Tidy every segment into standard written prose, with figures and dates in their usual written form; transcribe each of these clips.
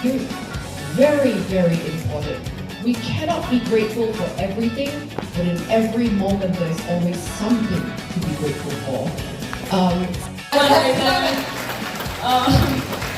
Very, very important. We cannot be grateful for everything, but in every moment there's always something to be grateful for. And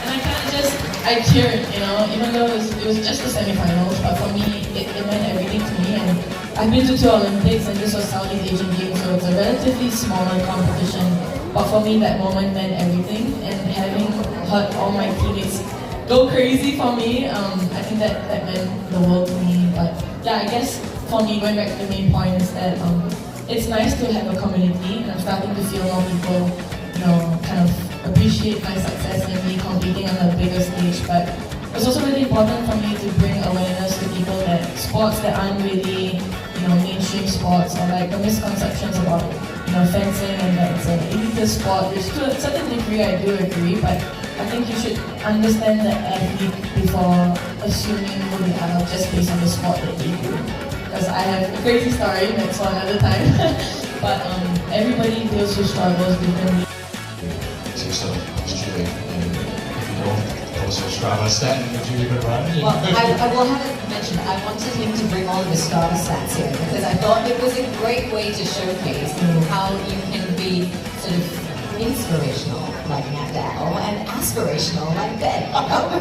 I kind of just, I cheered, you know, even though it was just the semi-finals, but for me, it meant everything to me. And I've been to 2 Olympics, and this was Southeast Asian Games, so it's a relatively smaller competition. But for me, that moment meant everything, and having heard all my teammates go crazy for me, I think that meant the world to me. But yeah, I guess for me, going back to the main point is that it's nice to have a community, and I'm starting to feel more people, you know, kind of appreciate my success and me competing on a bigger stage. But it's also really important for me to bring awareness to people that sports that aren't really, you know, mainstream sports, or like the misconceptions about, you know, fencing and that it's an elitist sport, which to a certain degree I do agree, but I think you should understand the athlete before assuming who they are just based on the sport that they do. Because I have a crazy story, that's for another time. But everybody deals with struggles differently. History, and if you don't also Strava stat, would you even run? Well, I will have to mention, I wanted him to bring all of the Strava stats here because I thought it was a great way to showcase how you can be sort of inspirational like Natalie and aspirational like Ben.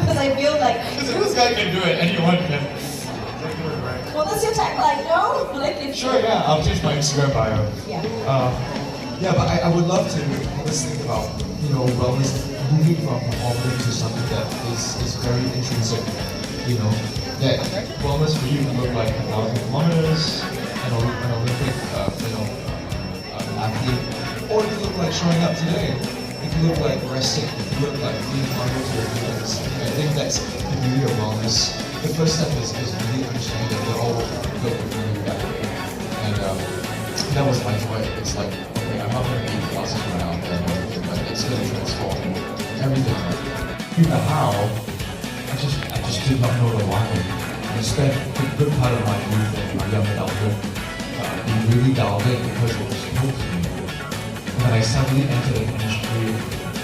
Because I feel like this guy can do it, anyone can. Well, that's your tagline, no? Like if sure, yeah, I'll change my Instagram bio. Yeah. Yeah, but I would love to have us think about, you know, wellness moving from performing to something that is very intrinsic. You know, that wellness for you can look like 1,000 kilometers, an Olympic, athlete, or it can look like showing up today. It can look like resting. It can look like being humble to your feelings. I think that's the beauty of wellness. The first step is really understanding that we're all built with really better. And that was my joy. It's like, okay, I'm not going to be classes right now, but it's going to transform everything. The how, I just did not know the why. I spent a good part of my youth and my young adulthood being really dialed in because it was told to me. When I suddenly entered an industry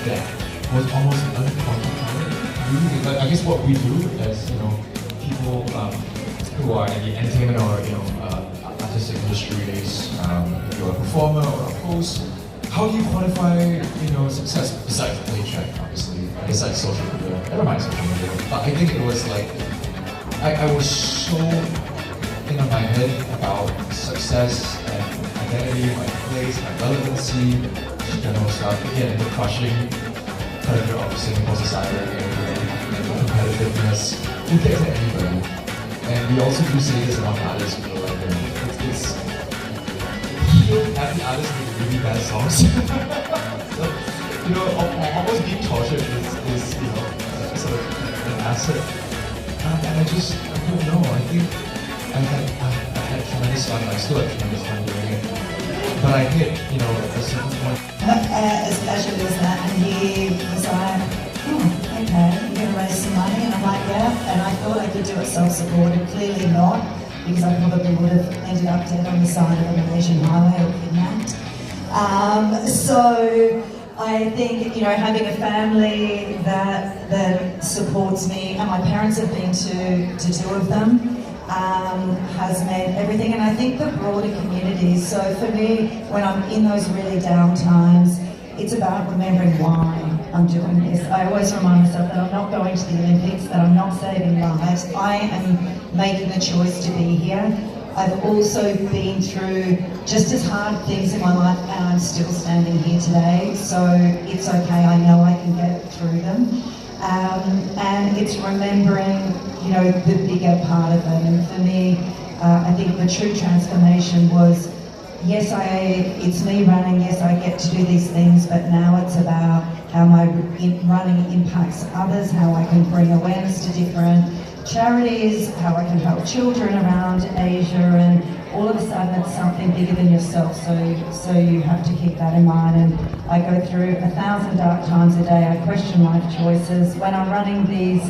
that was almost unquantifiable. Really, but I guess what we do as, you know, people who are in the entertainment or, you know, artistic industries, if you're a performer or a host, how do you quantify, you know, success besides the paycheck, obviously, besides social media, never mind social media. But I think it was like, I was so in my head about success and identity, my place, my relevancy, just general stuff. Again, the crushing pressure of Singapore society and the competitiveness. We get to anybody. And we also do say this among artists, you know, like, it's happy artists make really bad songs. So, you know, almost being tortured is you know, sort of an asset. And I don't know, I think I had tremendous fun, I still have tremendous fun doing it. But I hit, you know, a certain point. As casual as that, and he was like, okay, you're going to raise some money, and I'm like, yeah, and I thought I could do it self-supported, clearly not, because I probably would have ended up dead on the side of a Malaysian highway or kidnapped. So I think, you know, having a family that supports me, and my parents have been to 2 of them, has meant everything, and I think the broader community. So for me, when I'm in those really down times, it's about remembering why I'm doing this. I always remind myself that I'm not going to the Olympics, that I'm not saving lives. I am making the choice to be here. I've also been through just as hard things in my life, and I'm still standing here today. So it's okay, I know I can get through them. And it's remembering, you know, the bigger part of it. And for me, I think the true transformation was, yes, it's me running, yes, I get to do these things, but now it's about how my running impacts others, how I can bring awareness to different charities, how I can help children around Asia, and all of a sudden it's something bigger than yourself, so you have to keep that in mind. And I go through 1,000 dark times a day. I question life choices. When I'm running these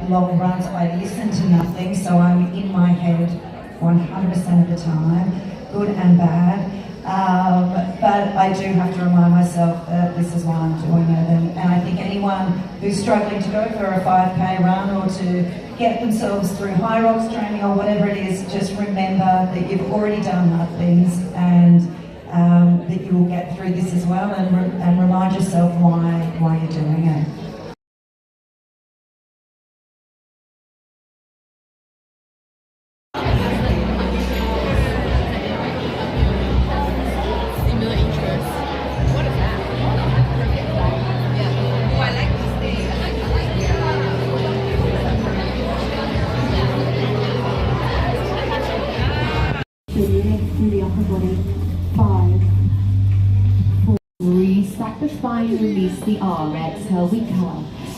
long runs, I listen to nothing, so I'm in my head 100% of the time, good and bad. But I do have to remind myself that this is why I'm doing it. And I think anyone who's struggling to go for a 5K run or to get themselves through high rocks training or whatever it is, just remember that you've already done hard things and that you will get through this as well, and remind yourself why you're doing it. Through the upper body. 5, 4. Reset the spine, release the arm. Exhale, we come.